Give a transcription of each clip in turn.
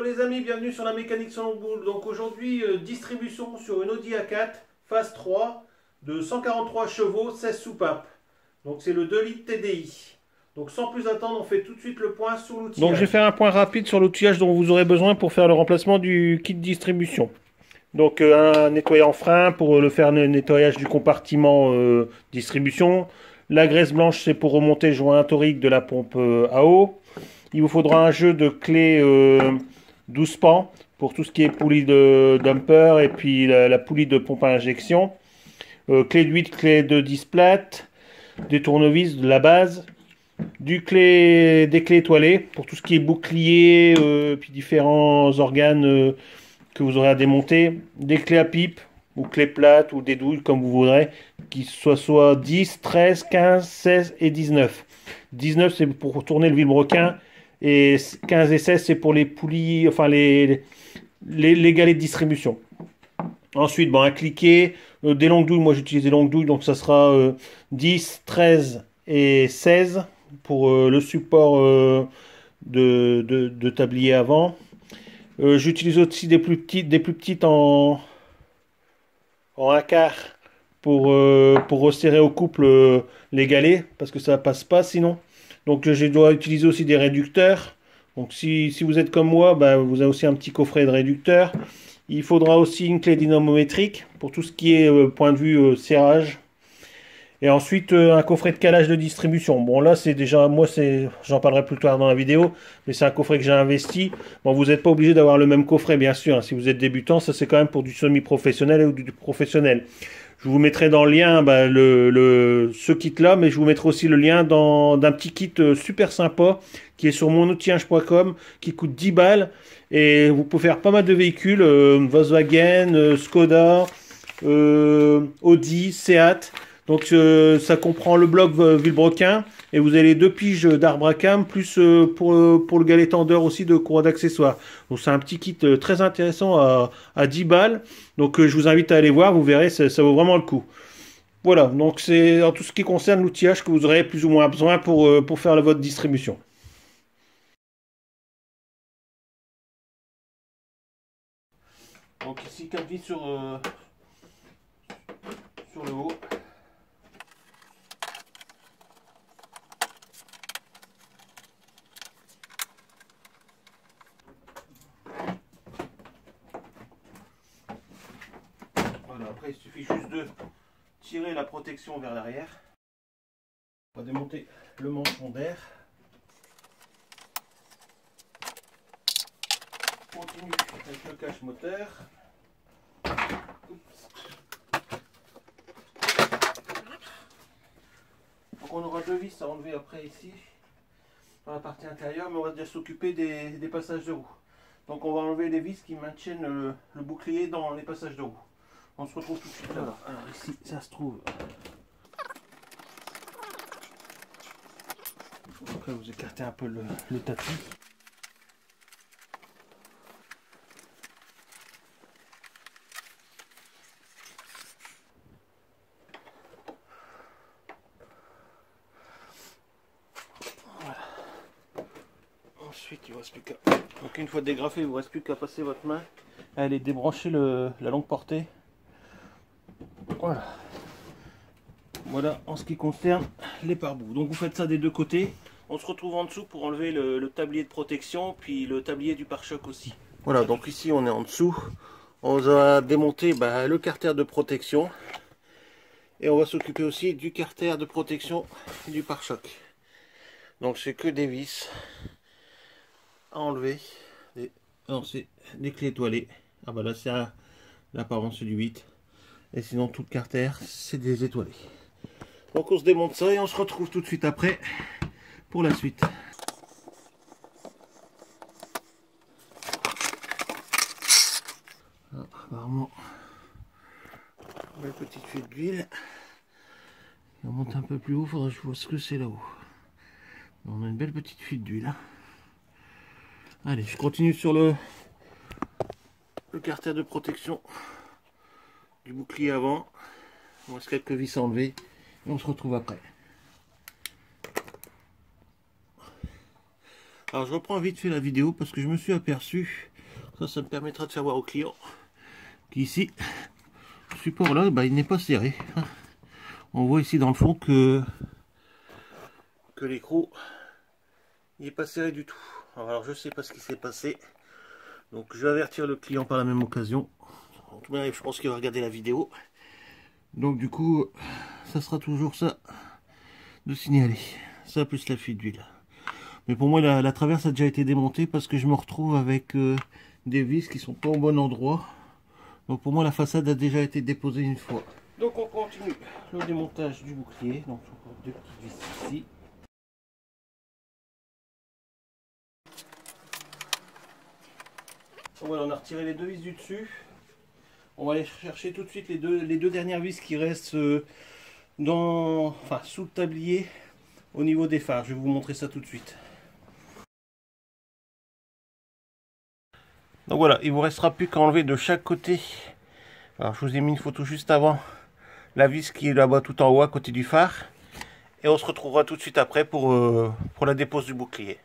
les amis, bienvenue sur la mécanique sans boule. Donc aujourd'hui, distribution sur une Audi A4 phase 3 de 143 chevaux, 16 soupapes. Donc c'est le 2 litres TDI. Donc sans plus attendre, on fait tout de suite le point sur l'outillage. Donc je vais faire un point rapide sur l'outillage dont vous aurez besoin pour faire le remplacement du kit distribution. Donc un nettoyant frein pour le faire le nettoyage du compartiment distribution. La graisse blanche c'est pour remonter le joint torique de la pompe à eau. Il vous faudra un jeu de clés 12 pans pour tout ce qui est poulie de dumper et puis la poulie de pompe à injection. Clé de 8, clé de 10 plates, des tournevis, de la base, des clés étoilées pour tout ce qui est bouclier, puis différents organes que vous aurez à démonter, des clés à pipe ou clés plates ou des douilles comme vous voudrez, qui soient soit 10, 13, 15, 16 et 19. 19 c'est pour tourner le vilebrequin et 15 et 16 c'est pour les poulies, enfin les galets de distribution. Ensuite, bon, un cliquet, des longues douilles, moi j'utilise des longues douilles, donc ça sera 10, 13 et 16 pour le support de tablier avant. J'utilise aussi des plus petites en un quart pour resserrer au couple les galets, parce que ça passe pas sinon. Donc je dois utiliser aussi des réducteurs. Donc si vous êtes comme moi, bah, vous avez aussi un petit coffret de réducteurs. Il faudra aussi une clé dynamométrique pour tout ce qui est point de vue serrage. Et ensuite un coffret de calage de distribution. Bon là c'est déjà, moi j'en parlerai plus tard dans la vidéo, mais c'est un coffret que j'ai investi. Bon, vous n'êtes pas obligé d'avoir le même coffret bien sûr, hein. Si vous êtes débutant, ça c'est quand même pour du semi-professionnel ou du professionnel. Je vous mettrai dans le lien bah, ce kit là, mais je vous mettrai aussi le lien d'un petit kit super sympa qui est sur monoutillage.com, qui coûte 10 balles. Et vous pouvez faire pas mal de véhicules, Volkswagen, Skoda, Audi, Seat. Donc ça comprend le bloc vilebrequin et vous avez 2 piges d'arbre à cam plus pour le galet tendeur aussi de courroie d'accessoires. Donc c'est un petit kit très intéressant à 10 balles. Donc je vous invite à aller voir, vous verrez, ça vaut vraiment le coup. Voilà, donc c'est en tout ce qui concerne l'outillage que vous aurez plus ou moins besoin pour faire votre distribution. Donc ici 4 vis sur le haut. Voilà, après il suffit juste de tirer la protection vers l'arrière. On va démonter le manchon d'air. On continue avec le cache moteur. Donc on aura 2 vis à enlever après ici, dans la partie intérieure, mais on va déjà s'occuper des passages de roue. Donc on va enlever les vis qui maintiennent le bouclier dans les passages de roue. On se retrouve tout de suite là-bas. Alors ici, ça se trouve. Après vous écartez un peu le tapis. Ensuite, il ne reste plus qu'à... Donc une fois dégrafé, il ne vous reste plus qu'à passer votre main. Allez débrancher la longue portée. Voilà. Voilà en ce qui concerne les pare-boues. Donc vous faites ça des deux côtés. On se retrouve en dessous pour enlever le tablier de protection, puis le tablier du pare-choc aussi. Voilà, donc ici on est en dessous. On va démonter le carter de protection. Et on va s'occuper aussi du carter de protection du pare-choc. Donc c'est que des vis à enlever. Non, c'est des clés étoilées. Ah bah là c'est l'apparence c'est du 8. Et sinon tout le carter c'est des étoilés. Donc on se démonte ça et on se retrouve tout de suite après pour la suite. Ah, apparemment une petite fuite d'huile. On monte un peu plus haut, faudra que je vois ce que c'est là-haut. On a une belle petite fuite d'huile. Allez, je continue sur le carter de protection du bouclier avant. Il reste quelques vis à enlever et on se retrouve après. Alors je reprends vite fait la vidéo parce que je me suis aperçu Ça me permettra de faire voir au client qu'ici, ce support là, il n'est pas serré. On voit ici dans le fond que l'écrou n'est pas serré du tout. Alors je sais pas ce qui s'est passé. Donc je vais avertir le client par la même occasion. En tout cas, je pense qu'il va regarder la vidéo. Donc du coup, ça sera toujours ça de signaler. Ça plus la fuite d'huile. Mais pour moi, la traverse a déjà été démontée parce que je me retrouve avec des vis qui sont pas au bon endroit. Donc pour moi, la façade a déjà été déposée une fois. Donc on continue le démontage du bouclier. Donc encore deux petites vis ici. Voilà, on a retiré les deux vis du dessus. On va aller chercher tout de suite les deux dernières vis qui restent sous le tablier au niveau des phares. Je vais vous montrer ça tout de suite. Donc voilà, il vous restera plus qu'à enlever de chaque côté. Alors je vous ai mis une photo juste avant la vis qui est là-bas tout en haut à côté du phare. Et on se retrouvera tout de suite après pour la dépose du bouclier.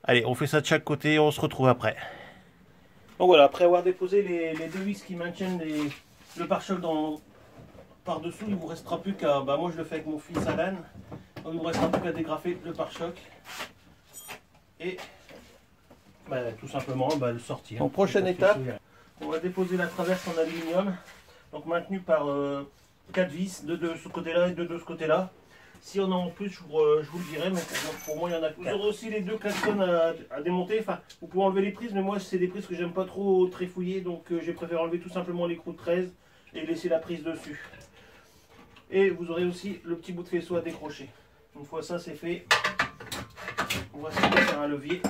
Allez, on fait ça de chaque côté et on se retrouve après. Donc voilà, après avoir déposé les deux vis qui maintiennent le pare-choc par-dessous, il ne vous restera plus qu'à... moi je le fais avec mon fils Alan. Donc il ne vous restera plus qu'à dégrafer le pare-choc. Et tout simplement le sortir. Donc prochaine étape, on va déposer la traverse en aluminium. Donc maintenue par 4 vis, 2 de ce côté-là et 2 de ce côté-là. Si on en a en plus, je vous le dirai, mais pour moi il y en a. Vous aurez aussi les deux klaxons à démonter. Enfin, vous pouvez enlever les prises, mais moi c'est des prises que j'aime pas trop trifouiller, donc j'ai préféré enlever tout simplement l'écrou de 13 et laisser la prise dessus. Et vous aurez aussi le petit bout de faisceau à décrocher. Une fois ça c'est fait, on va se faire un levier,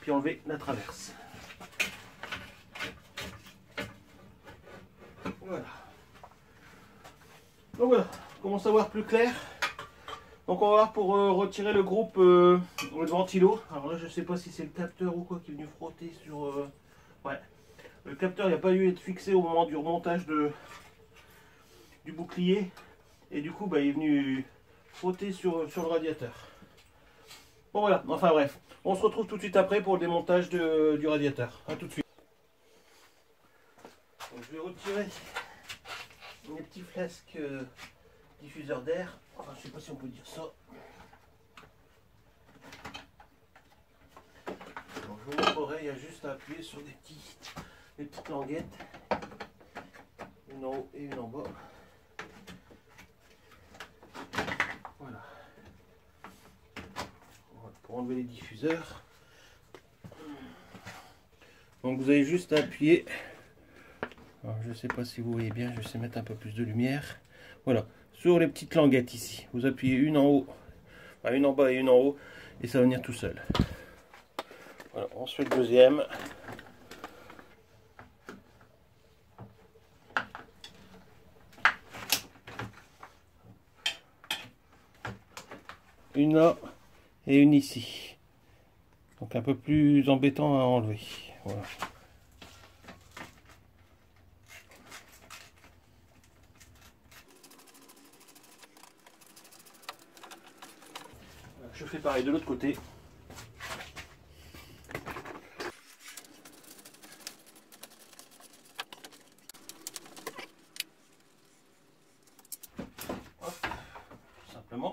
puis enlever la traverse. Voilà. Donc voilà, on commence à voir plus clair. Donc on va voir pour retirer le groupe le ventilo. Alors là je sais pas si c'est le capteur ou quoi qui est venu frotter sur... Ouais. Le capteur il n'a pas dû être fixé au moment du remontage du bouclier. Et du coup il est venu frotter sur le radiateur. Bon voilà, enfin bref. On se retrouve tout de suite après pour le démontage du radiateur. A tout de suite. Donc, je vais retirer mes petits flasques diffuseurs d'air. Enfin, je sais pas si on peut dire ça. Donc, je vous montrerai, il y a juste à appuyer sur des petites languettes. Une en haut et une en bas. Voilà. Pour enlever les diffuseurs. Donc vous avez juste à appuyer. Alors, je ne sais pas si vous voyez bien, je vais essayer de mettre un peu plus de lumière. Voilà, sur les petites languettes ici. Vous appuyez une en haut, une en bas et une en haut, et ça va venir tout seul. Voilà, on se fait le deuxième. Une là et une ici. Donc un peu plus embêtant à enlever. Voilà. Je fais pareil de l'autre côté. Hop, tout simplement.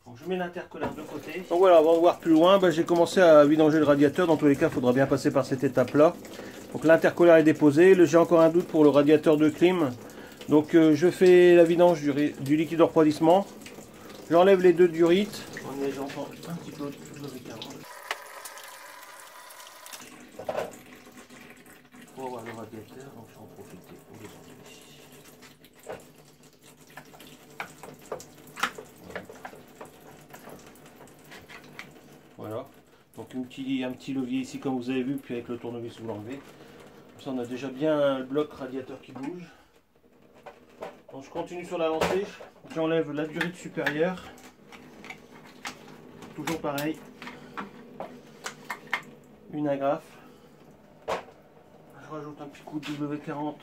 Donc je mets l'intercolaire de côté. Donc voilà, avant de voir plus loin, j'ai commencé à vidanger le radiateur. Dans tous les cas, il faudra bien passer par cette étape-là. Donc l'intercolaire est déposé. J'ai encore un doute pour le radiateur de clim. Donc je fais la vidange du liquide de refroidissement. J'enlève les deux durites. J'entends un petit peu pour avoir le radiateur, donc je vais en profiter pour le sortir. Voilà, donc un petit levier ici comme vous avez vu, puis avec le tournevis vous l'enlevez. Comme ça on a déjà bien le bloc radiateur qui bouge. Donc je continue sur la lancée, j'enlève la durite supérieure. Toujours pareil, une agrafe, je rajoute un petit coup de W40,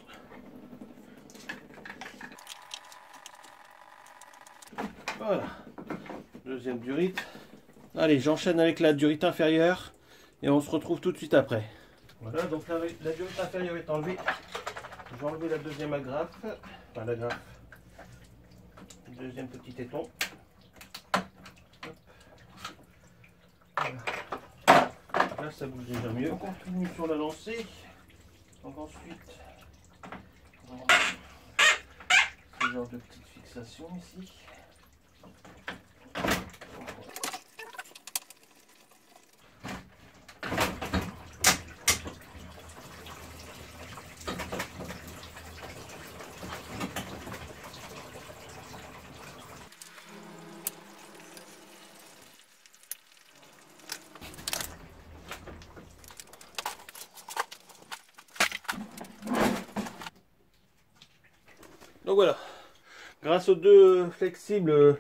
voilà, deuxième durite. Allez, j'enchaîne avec la durite inférieure et on se retrouve tout de suite après. Voilà, donc la durite inférieure est enlevée. Je vais enlever la deuxième agrafe, enfin l'agrafe, le deuxième petit téton. Voilà. Là ça bouge déjà mieux. On continue sur la lancée. Donc ensuite, on va avoir ce genre de petite fixation ici. Donc voilà, grâce aux deux flexibles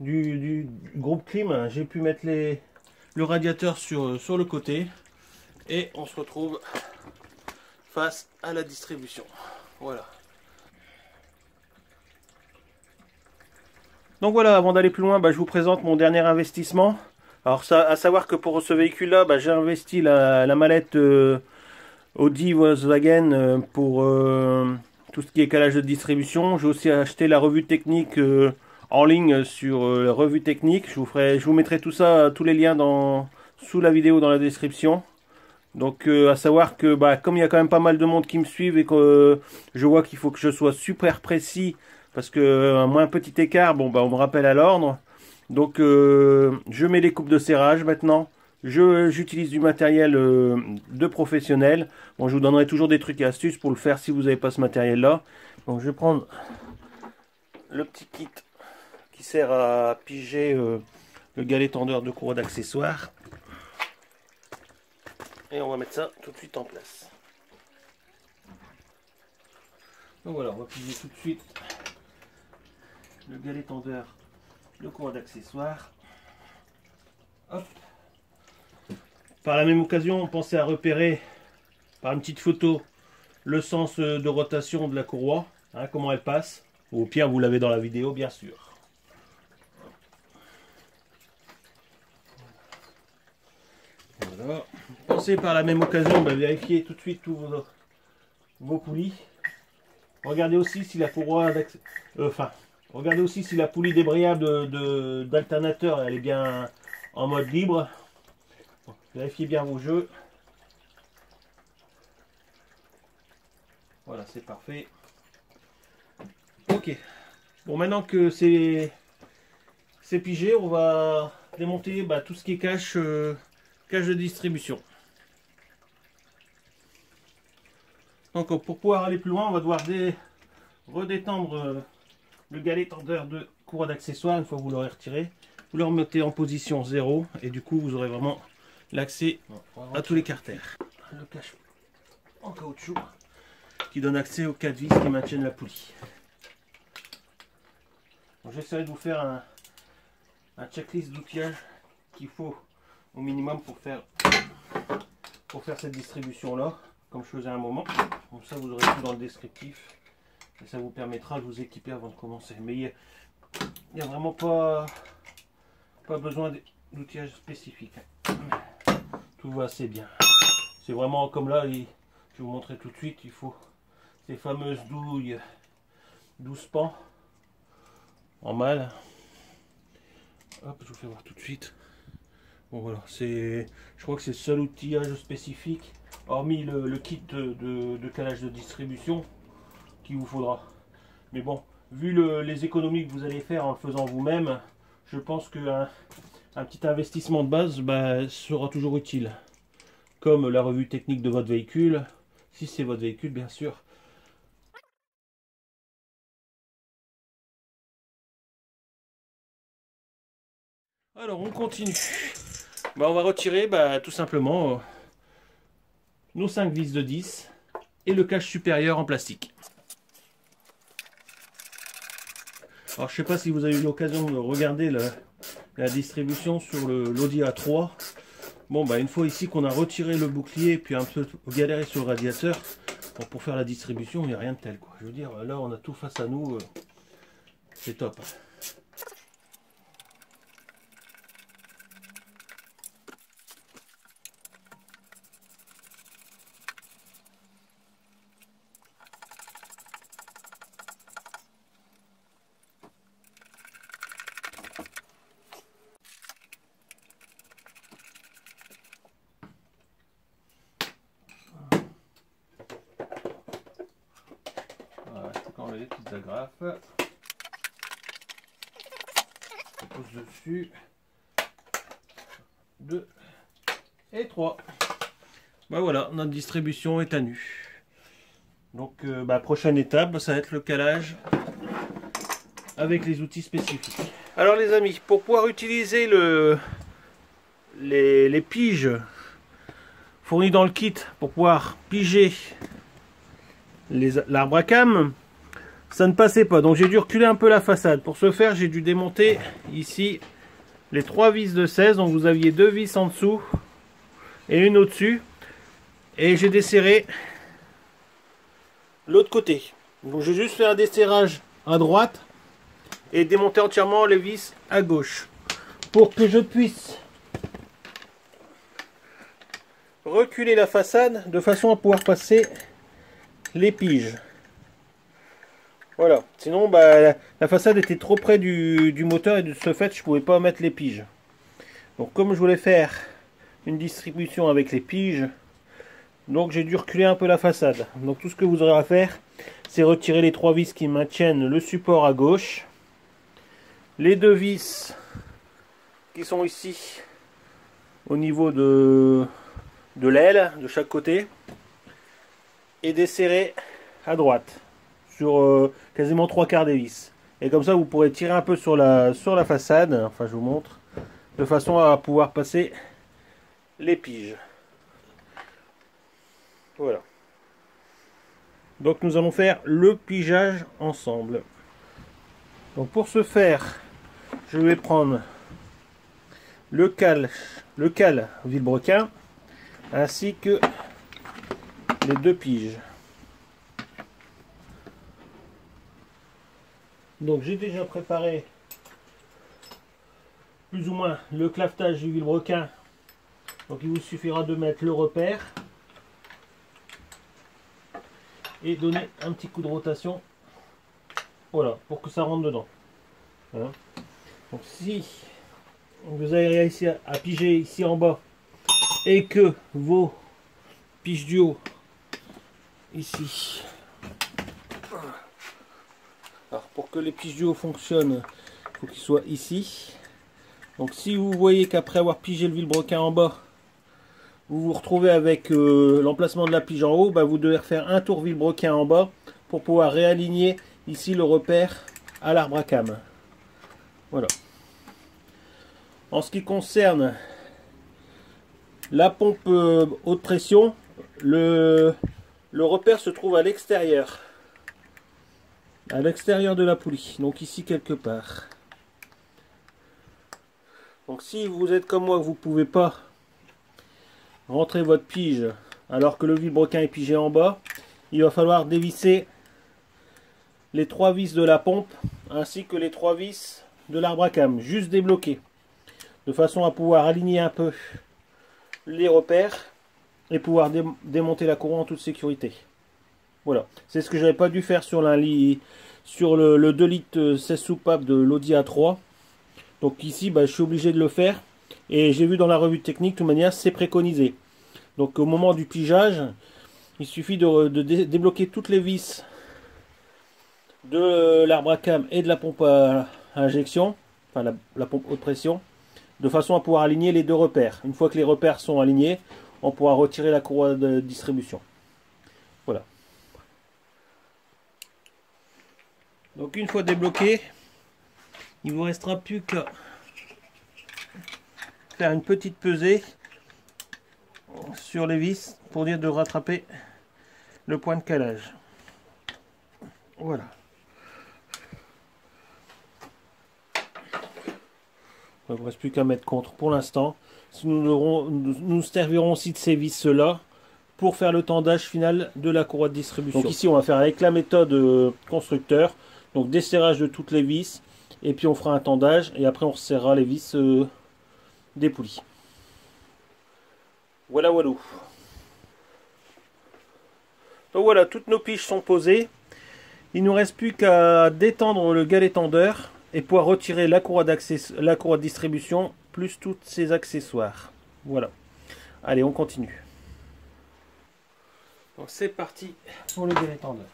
du groupe clim, j'ai pu mettre le radiateur sur le côté et on se retrouve face à la distribution. Voilà. Donc voilà, avant d'aller plus loin, je vous présente mon dernier investissement. Alors ça, à savoir que pour ce véhicule-là, j'ai investi la mallette Audi Volkswagen pour tout ce qui est calage de distribution. J'ai aussi acheté la revue technique en ligne sur la revue technique. Je vous mettrai tout ça, tous les liens sous la vidéo dans la description. Donc à savoir que comme il y a quand même pas mal de monde qui me suivent et que je vois qu'il faut que je sois super précis parce que moins un petit écart, on me rappelle à l'ordre. Donc je mets les coupes de serrage maintenant. J'utilise du matériel de professionnel. Bon, je vous donnerai toujours des trucs et astuces pour le faire si vous n'avez pas ce matériel là. Donc je vais prendre le petit kit qui sert à piger le galet tendeur de courroie d'accessoires. Et on va mettre ça tout de suite en place. Donc voilà, on va piger tout de suite le galet tendeur de courroie d'accessoires. Hop. Par la même occasion, pensez à repérer par une petite photo le sens de rotation de la courroie, comment elle passe. Ou au pire, vous l'avez dans la vidéo, bien sûr. Voilà. Pensez par la même occasion, vérifier tout de suite tous vos poulies. Regardez aussi si la courroie regardez aussi si la poulie débrayable d'alternateur elle est bien en mode libre. Vérifiez bien vos jeux. Voilà, c'est parfait. Ok. Bon, maintenant que c'est pigé, on va démonter tout ce qui est cache de distribution. Donc pour pouvoir aller plus loin, on va devoir redétendre le galet tendeur de courroie d'accessoires. Une fois que vous l'aurez retiré, vous le remettez en position 0 et du coup vous aurez vraiment l'accès à tous les carters. Le cache en caoutchouc qui donne accès aux 4 vis qui maintiennent la poulie. J'essaierai de vous faire un checklist d'outillage qu'il faut au minimum pour faire cette distribution là, comme je faisais à un moment. Comme ça vous aurez tout dans le descriptif et ça vous permettra de vous équiper avant de commencer. Mais il n'y a vraiment pas besoin d'outillage spécifique. Tout va assez bien. C'est vraiment comme là, je vais vous montrer tout de suite, il faut ces fameuses douilles 12 pans en mâle. Hop, je vous fais voir tout de suite. Bon voilà, je crois que c'est le seul outillage spécifique, hormis le kit de calage de distribution qu'il vous faudra. Mais bon, vu les économies que vous allez faire en le faisant vous-même, je pense qu'un petit investissement de base sera toujours utile. Comme la revue technique de votre véhicule, si c'est votre véhicule bien sûr. Alors on continue. On va retirer tout simplement nos 5 vis de 10 et le cache supérieur en plastique. Alors je sais pas si vous avez eu l'occasion de regarder la distribution sur l'Audi A3. Bon une fois ici qu'on a retiré le bouclier puis un peu galéré sur le radiateur, pour faire la distribution il n'y a rien de tel quoi. Je veux dire là on a tout face à nous, c'est top. Voilà les petites agrafes. Je pose dessus. 2 et 3. Bah voilà, notre distribution est à nu. Donc prochaine étape, ça va être le calage avec les outils spécifiques. Alors les amis, pour pouvoir utiliser les piges fournies dans le kit, pour pouvoir piger l'arbre à cam, ça ne passait pas. Donc j'ai dû reculer un peu la façade. Pour ce faire, j'ai dû démonter ici les 3 vis de 16. Donc vous aviez 2 vis en dessous et une au-dessus. Et j'ai desserré l'autre côté. Donc j'ai juste fait un desserrage à droite et démonter entièrement les vis à gauche pour que je puisse reculer la façade de façon à pouvoir passer les piges. Voilà, sinon la façade était trop près du moteur et de ce fait je pouvais pas mettre les piges. Donc comme je voulais faire une distribution avec les piges, donc j'ai dû reculer un peu la façade. Donc tout ce que vous aurez à faire, c'est retirer les 3 vis qui maintiennent le support à gauche, les 2 vis qui sont ici au niveau de l'aile de chaque côté, et desserrer à droite sur quasiment 3/4 des vis. Et comme ça vous pourrez tirer un peu sur la façade, enfin je vous montre, de façon à pouvoir passer les piges. Voilà. Donc nous allons faire le pigeage ensemble. Donc pour ce faire, je vais prendre le cal vilebrequin ainsi que les 2 piges. Donc j'ai déjà préparé plus ou moins le clavetage du vilebrequin. Donc il vous suffira de mettre le repère et donner un petit coup de rotation, voilà, pour que ça rentre dedans. Voilà. Donc si vous avez réussi à piger ici en bas et que vos piges du haut ici, alors pour que les piges du haut fonctionnent, il faut qu'ils soient ici. Donc si vous voyez qu'après avoir pigé le vilebrequin en bas, vous vous retrouvez avec l'emplacement de la pige en haut, vous devez refaire un tour vilebrequin en bas pour pouvoir réaligner ici le repère à l'arbre à cam. Voilà. En ce qui concerne la pompe haute pression, le repère se trouve à l'extérieur de la poulie, donc ici quelque part. Donc si vous êtes comme moi, que vous ne pouvez pas rentrer votre pige alors que le vilebrequin est pigé en bas, il va falloir dévisser les 3 vis de la pompe ainsi que les 3 vis de l'arbre à cam, juste débloquer, de façon à pouvoir aligner un peu les repères et pouvoir démonter la courroie en toute sécurité. Voilà, c'est ce que j'avais pas dû faire sur le 2 litres 16 soupapes de l'Audi A3. Donc ici je suis obligé de le faire. Et j'ai vu dans la revue technique, de toute manière, c'est préconisé. Donc au moment du pigeage, il suffit de débloquer toutes les vis de l'arbre à cam et de la pompe à injection, enfin la pompe haute pression, de façon à pouvoir aligner les 2 repères. Une fois que les repères sont alignés, on pourra retirer la courroie de distribution. Voilà. Donc une fois débloqué, il ne vous restera plus qu'à faire une petite pesée sur les vis pour dire de rattraper le point de calage. Voilà. Il ne vous reste plus qu'à mettre contre pour l'instant. Nous servirons aussi de ces vis là pour faire le tendage final de la courroie de distribution. Donc ici on va faire avec la méthode constructeur, donc desserrage de toutes les vis, et puis on fera un tendage et après on resserrera les vis des poulies. Voilà, voilà. Donc voilà, toutes nos piges sont posées. Il ne nous reste plus qu'à détendre le galet tendeur et pouvoir retirer la courroie de distribution plus tous ses accessoires. Voilà. Allez, on continue. Donc c'est parti pour le galet tendeur.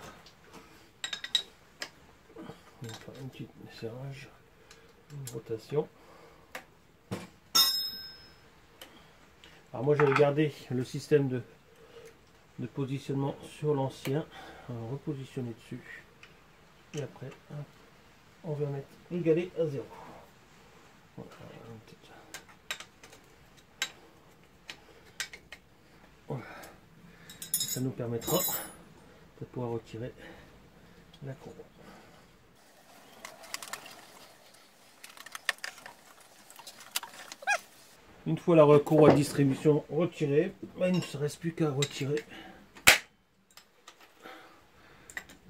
On va faire un petit serrage, une rotation. Alors moi j'avais gardé le système de positionnement sur l'ancien. On va repositionner dessus. Et après, hop, on va mettre le galet à 0. Voilà, voilà. Ça nous permettra de pouvoir retirer la courroie. Une fois la courroie de distribution retirée, il ne se reste plus qu'à retirer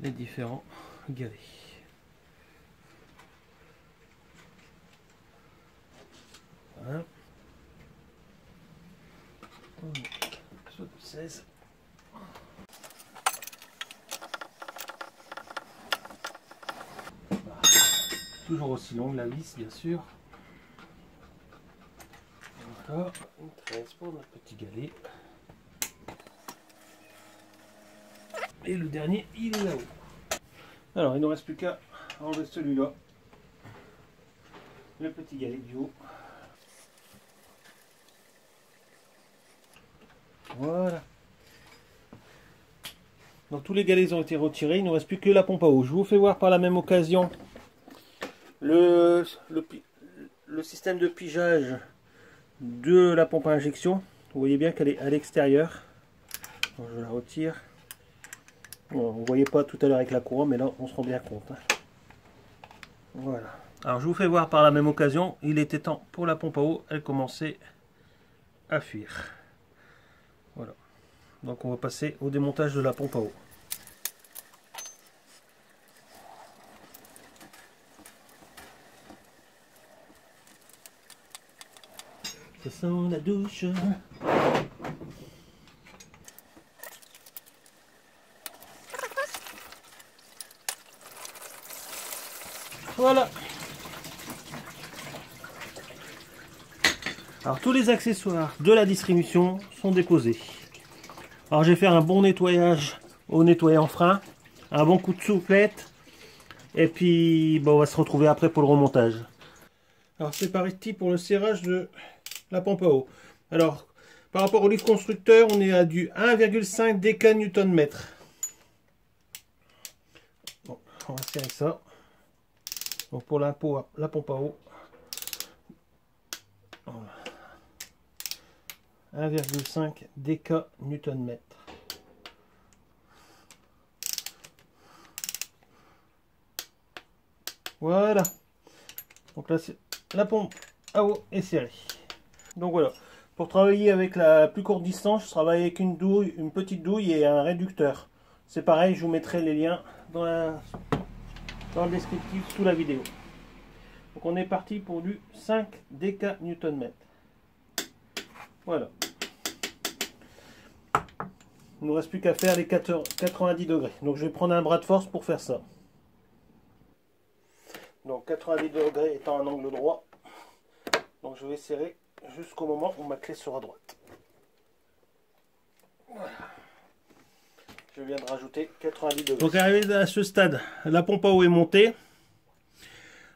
les différents galets. Voilà. Soit 16. Toujours aussi longue la vis, bien sûr. Voilà, une 13 pour notre petit galet. Et le dernier, il est là-haut. Alors, il ne nous reste plus qu'à enlever celui-là. Le petit galet du haut. Voilà. Donc tous les galets ont été retirés, il ne nous reste plus que la pompe à eau. Je vous fais voir par la même occasion le système de pigeage de la pompe à injection. Vous voyez bien qu'elle est à l'extérieur. Je la retire. Bon, vous ne voyez pas tout à l'heure avec la courroie, mais là on se rend bien compte. Voilà. Alors je vous fais voir par la même occasion, il était temps pour la pompe à eau, elle commençait à fuir. Voilà. Donc on va passer au démontage de la pompe à eau. Ça sent la douche. Voilà. Alors tous les accessoires de la distribution sont déposés. Alors je vais faire un bon nettoyage au nettoyant frein, un bon coup de soufflette, et puis bon, on va se retrouver après pour le remontage. Alors c'est parti pour le serrage de la pompe à eau. Alors par rapport au livre constructeur, on est à du 1,5 déca-Nm. Bon, on va serrer ça. Donc pour la pompe à eau, 1,5 déca-Nm. Voilà. Donc là, la pompe à eau est serrée. Donc voilà. Pour travailler avec la plus courte distance, je travaille avec une douille, une petite douille et un réducteur. C'est pareil, je vous mettrai les liens dans le descriptif sous la vidéo. Donc on est parti pour du 5 déca-Nm. Voilà. Il ne nous reste plus qu'à faire les 90 degrés. Donc je vais prendre un bras de force pour faire ça. Donc 90 degrés étant un angle droit. Donc je vais serrer jusqu'au moment où ma clé sera droite. Voilà. Je viens de rajouter 90 degrés. Donc arrivé à ce stade, la pompe à eau est montée.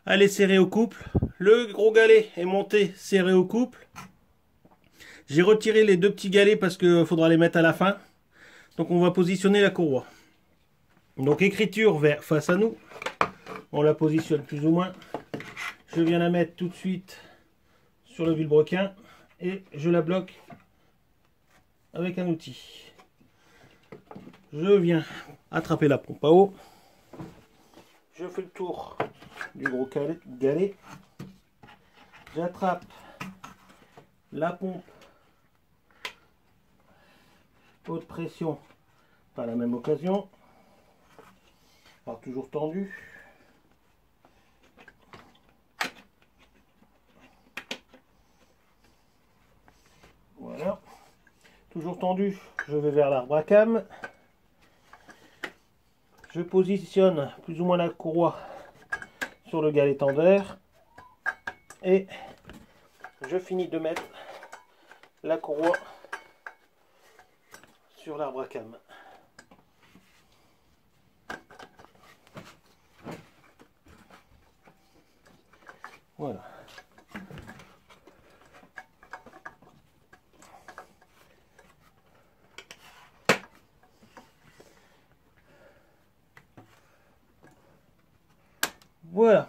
Elle est serrée au couple. Le gros galet est monté, serré au couple. J'ai retiré les deux petits galets parce qu'il faudra les mettre à la fin. Donc on va positionner la courroie. Donc écriture vers face à nous. On la positionne plus ou moins. Je viens la mettre tout de suite sur le vilebrequin et je la bloque avec un outil. Je viens attraper la pompe à eau. Je fais le tour du gros galet. J'attrape la pompe haute pression par la même occasion. Alors toujours tendu. Voilà. Toujours tendu, je vais vers l'arbre à cam. Je positionne plus ou moins la courroie sur le galet tendeur. Et je finis de mettre la courroie sur l'arbre à cam. Voilà. Voilà.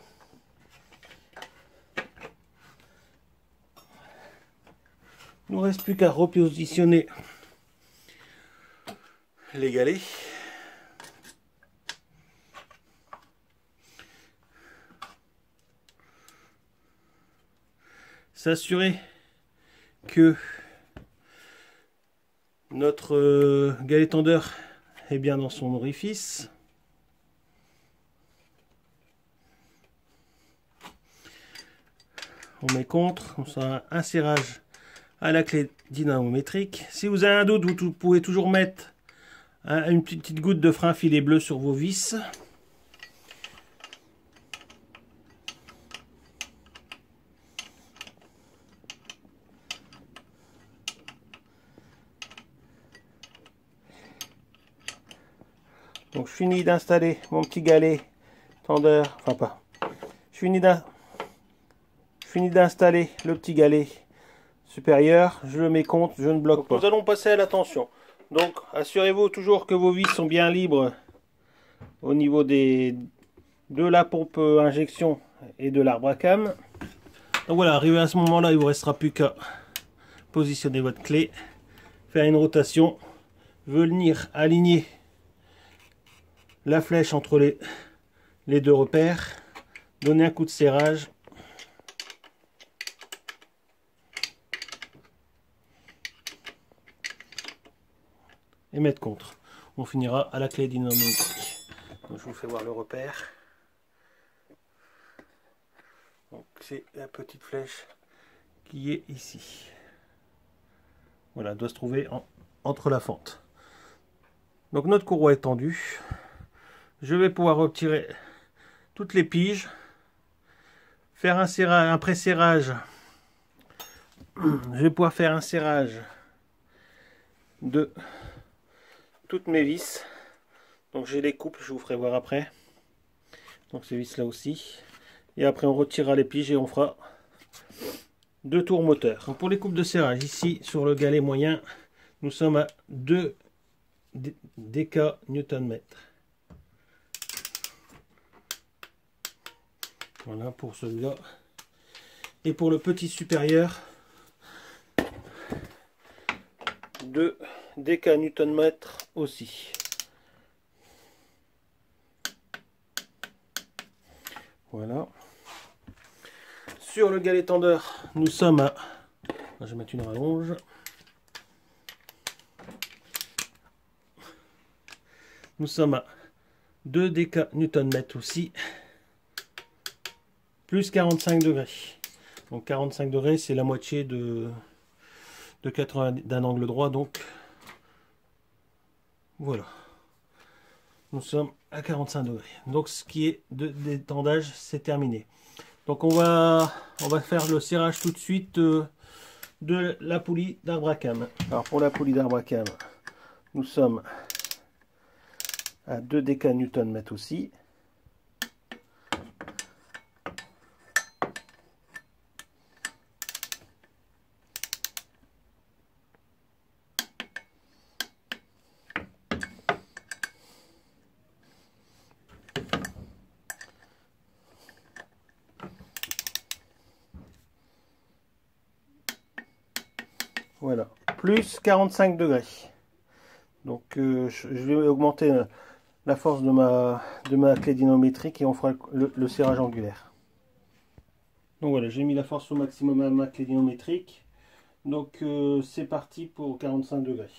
Il ne nous reste plus qu'à repositionner les galets. S'assurer que notre galet tendeur est bien dans son orifice. On met contre, on sera un serrage à la clé dynamométrique. Si vous avez un doute, vous pouvez toujours mettre une petite goutte de frein filet bleu sur vos vis. Donc je finis d'installer mon petit galet tendeur, enfin pas. Je finis d'installer le petit galet supérieur, je le mets contre, je ne bloque pas. Nous allons passer à la tension. Donc assurez-vous toujours que vos vis sont bien libres au niveau de la pompe injection et de l'arbre à cam. Donc voilà, arrivé à ce moment-là, il ne vous restera plus qu'à positionner votre clé, faire une rotation, venir aligner la flèche entre les deux repères, donner un coup de serrage. Et mettre contre. On finira à la clé dynamométrique. Donc je vous fais voir le repère. Donc c'est la petite flèche qui est ici. Voilà, elle doit se trouver entre la fente. Donc notre courroie est tendue. Je vais pouvoir retirer toutes les piges, faire un serrage, un pré-serrage. Je vais pouvoir faire un serrage de toutes mes vis. Donc j'ai les coupes, je vous ferai voir après. Donc ces vis là aussi. Et après on retirera les piges et on fera 2 tours moteur. Donc pour les coupes de serrage, ici sur le galet moyen, nous sommes à 2 dk Nm. Voilà pour celui-là. Et pour le petit supérieur, 2 dk Nm aussi. Voilà. Sur le galet tendeur, nous sommes à... Je vais mettre une rallonge. Nous sommes à 2 dk Nm aussi. Plus 45 degrés. Donc 45 degrés, c'est la moitié de 80 d'un angle droit. Donc voilà. Nous sommes à 45 degrés. Donc ce qui est d'étendage, c'est terminé. Donc on va faire le serrage tout de suite de la poulie d'arbre à cam. Alors pour la poulie d'arbre à cam, nous sommes à 2 dk Nm aussi. Voilà, plus 45 degrés. Donc je vais augmenter la force de ma clé dynamométrique et on fera le serrage angulaire. Donc voilà, j'ai mis la force au maximum à ma clé dynamométrique. Donc c'est parti pour 45 degrés.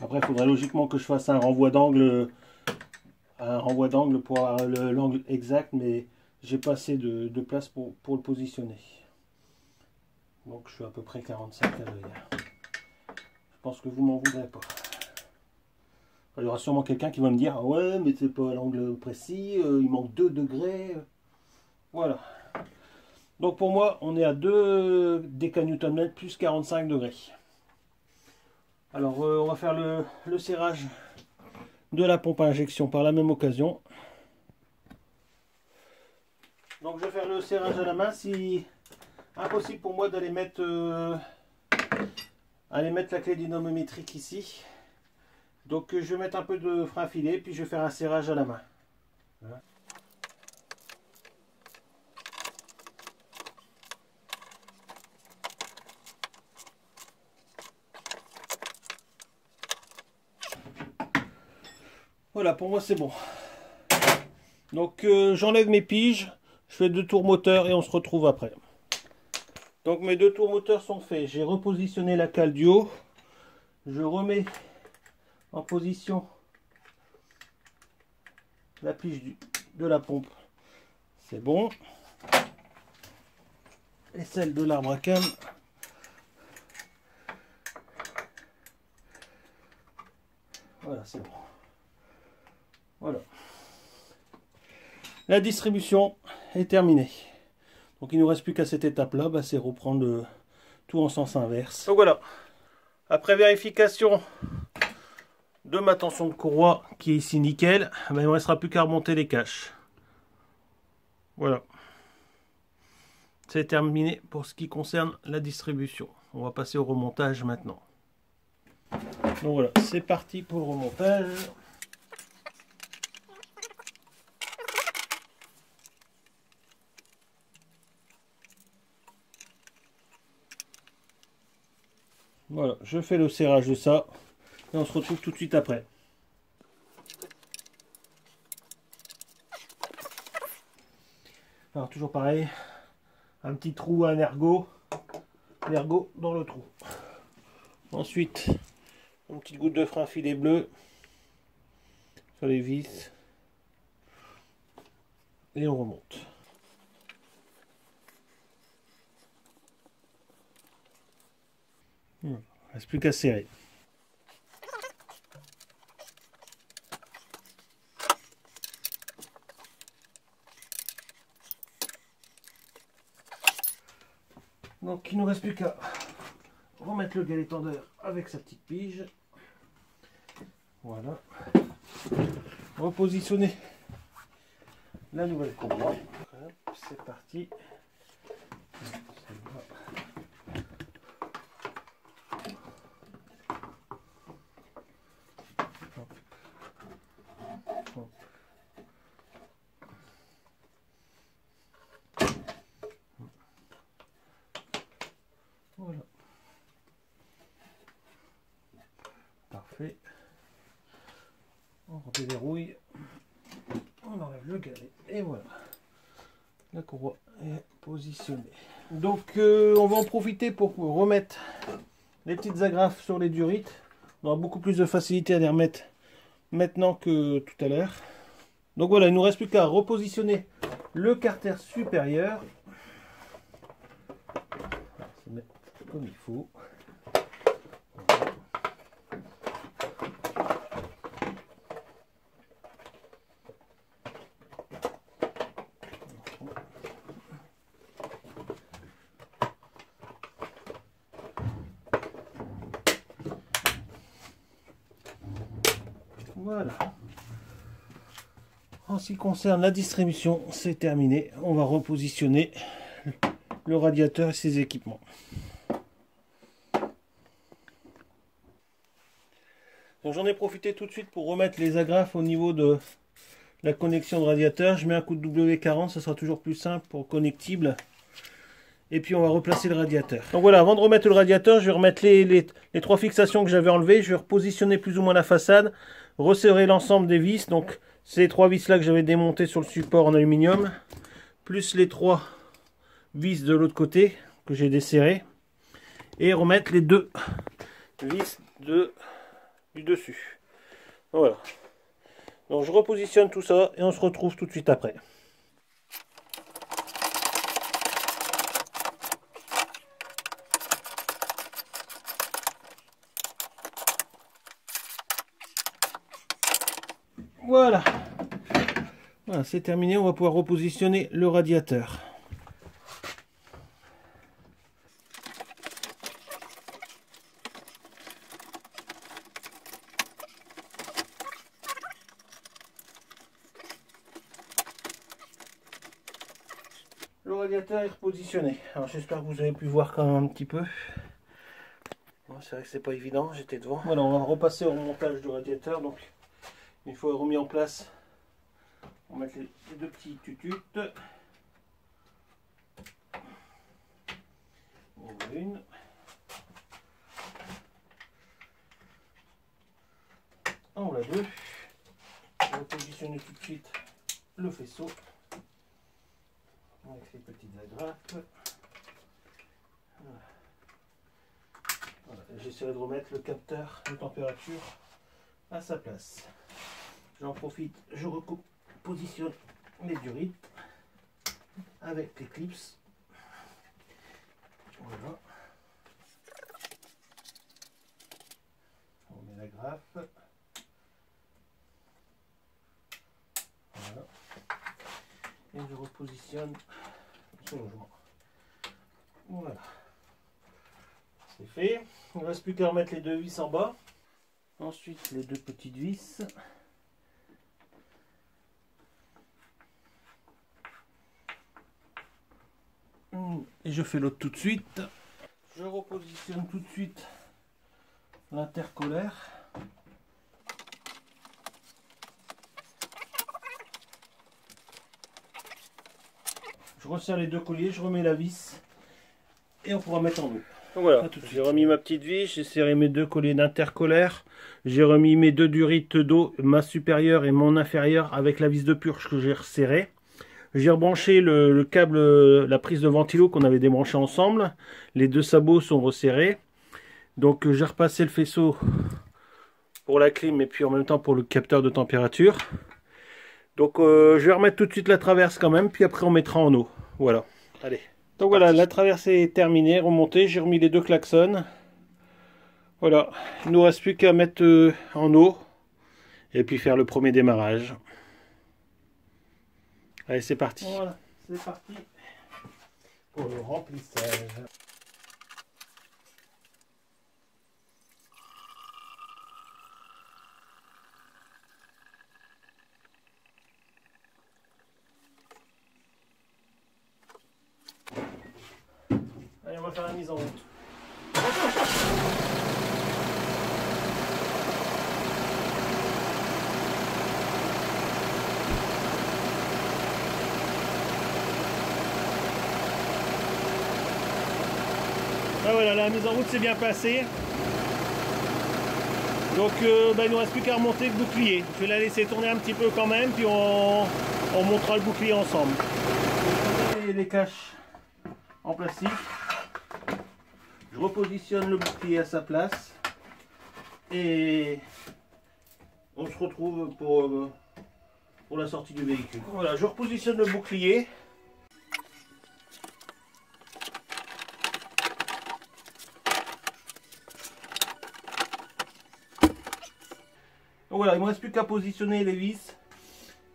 Après, il faudrait logiquement que je fasse un renvoi d'angle pour avoir l'angle exact, mais j'ai pas assez de place pour le positionner. Donc je suis à peu près 45 degrés. Je pense que vous m'en voudrez pas. Il y aura sûrement quelqu'un qui va me dire ah ouais, mais c'est pas à l'angle précis, il manque 2 degrés. Voilà. Donc pour moi, on est à 2 dk Nm plus 45 degrés. Alors on va faire le serrage de la pompe à injection par la même occasion. Donc je vais faire le serrage à la main. Si impossible pour moi d'aller mettre la clé dynamométrique ici. Donc je vais mettre un peu de frein filet, puis je vais faire un serrage à la main. Voilà. Voilà, pour moi c'est bon. Donc j'enlève mes piges, je fais 2 tours moteur et on se retrouve après. Donc mes 2 tours moteurs sont faits. J'ai repositionné la cale du haut. Je remets en position la pige de la pompe. C'est bon. Et celle de l'arbre à cam. Voilà, c'est bon. Voilà. La distribution est terminée. Donc il ne nous reste plus qu'à cette étape-là, c'est reprendre tout en sens inverse. Donc voilà. Après vérification de ma tension de courroie qui est ici nickel, il ne me restera plus qu'à remonter les caches. Voilà. C'est terminé pour ce qui concerne la distribution. On va passer au remontage maintenant. Donc voilà, c'est parti pour le remontage. Voilà, je fais le serrage de ça et on se retrouve tout de suite après. Alors toujours pareil, un petit trou à un ergot, l'ergot dans le trou. Ensuite, une petite goutte de frein filet bleu sur les vis et on remonte. Il ne reste plus qu'à serrer. Donc il ne nous reste plus qu'à remettre le galet tendeur avec sa petite pige. Voilà. Repositionner la nouvelle courroie. C'est parti. Voilà. Parfait. On redéverrouille. On enlève le galet. Et voilà. La courroie est positionnée. Donc on va en profiter pour remettre les petites agrafes sur les durites. On aura beaucoup plus de facilité à les remettre maintenant que tout à l'heure. Donc voilà, il ne nous reste plus qu'à repositionner le carter supérieur. Se mettre comme il faut. Voilà. En ce qui concerne la distribution, c'est terminé. On va repositionner le radiateur et ses équipements. Donc j'en ai profité tout de suite pour remettre les agrafes au niveau de la connexion de radiateur. Je mets un coup de W40, ça sera toujours plus simple pour connectible. Et puis on va replacer le radiateur. Donc voilà, avant de remettre le radiateur, je vais remettre les 3 fixations que j'avais enlevées. Je vais repositionner plus ou moins la façade, resserrer l'ensemble des vis. Donc ces 3 vis là que j'avais démontées sur le support en aluminium, plus les 3 vis de l'autre côté que j'ai desserrées, et remettre les 2 vis du dessus. Voilà. Donc je repositionne tout ça et on se retrouve tout de suite après. Voilà. Voilà, c'est terminé. On va pouvoir repositionner le radiateur. radiateur est repositionné. Alors j'espère que vous avez pu voir quand même un petit peu. C'est vrai que c'est pas évident, j'étais devant. Voilà, on va repasser au remontage du radiateur. Donc une fois remis en place, on va mettre les deux petits tututes. On voit une. On voit deux. On va positionner tout de suite le faisceau avec les petites agrafes. Voilà. J'essaierai de remettre le capteur de température à sa place. J'en profite, je repositionne les durites avec les clips. Voilà. On met la graffe. Voilà. Et je repositionne ce logement. Voilà. C'est fait. Il ne reste plus qu'à remettre les deux vis en bas. Ensuite, les deux petites vis. Et je fais l'autre tout de suite. Je repositionne tout de suite l'intercolaire. Je resserre les deux colliers, je remets la vis et on pourra mettre en dos. Donc voilà, j'ai remis ma petite vis, j'ai serré mes deux colliers d'intercolaire, j'ai remis mes deux durites d'eau, ma supérieure et mon inférieure avec la vis de purge que j'ai resserrée. J'ai rebranché le câble, la prise de ventilo qu'on avait débranché ensemble. Les deux sabots sont resserrés. Donc j'ai repassé le faisceau pour la clim et puis en même temps pour le capteur de température. Donc je vais remettre tout de suite la traverse quand même, puis après on mettra en eau. Voilà, allez. Donc voilà, la traversée est terminée, remontée, j'ai remis les deux klaxons. Voilà, il ne nous reste plus qu'à mettre en eau et puis faire le premier démarrage. Allez, c'est parti. Voilà, c'est parti pour le remplissage. Allez, on va faire la mise en route. Ah voilà, la mise en route s'est bien passée. Donc il ne nous reste plus qu'à remonter le bouclier. Je vais la laisser tourner un petit peu quand même, puis on montera le bouclier ensemble. Les caches en plastique. Je repositionne le bouclier à sa place. Et on se retrouve pour la sortie du véhicule. Voilà, je repositionne le bouclier. Donc voilà, il ne me reste plus qu'à positionner les vis.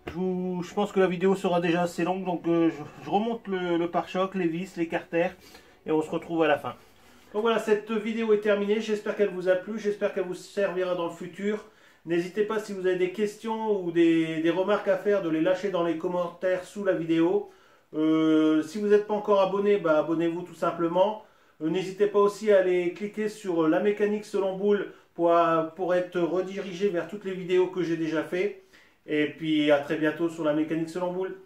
Je pense que la vidéo sera déjà assez longue, donc je remonte le pare-choc, les vis, les carters, et on se retrouve à la fin. Donc voilà, cette vidéo est terminée, j'espère qu'elle vous a plu, j'espère qu'elle vous servira dans le futur. N'hésitez pas, si vous avez des questions ou des remarques à faire, de les lâcher dans les commentaires sous la vidéo. Si vous n'êtes pas encore abonné, bah, abonnez-vous tout simplement. N'hésitez pas aussi à aller cliquer sur la mécanique selon boule pour être redirigé vers toutes les vidéos que j'ai déjà fait. Et puis à très bientôt sur la mécanique selon boule.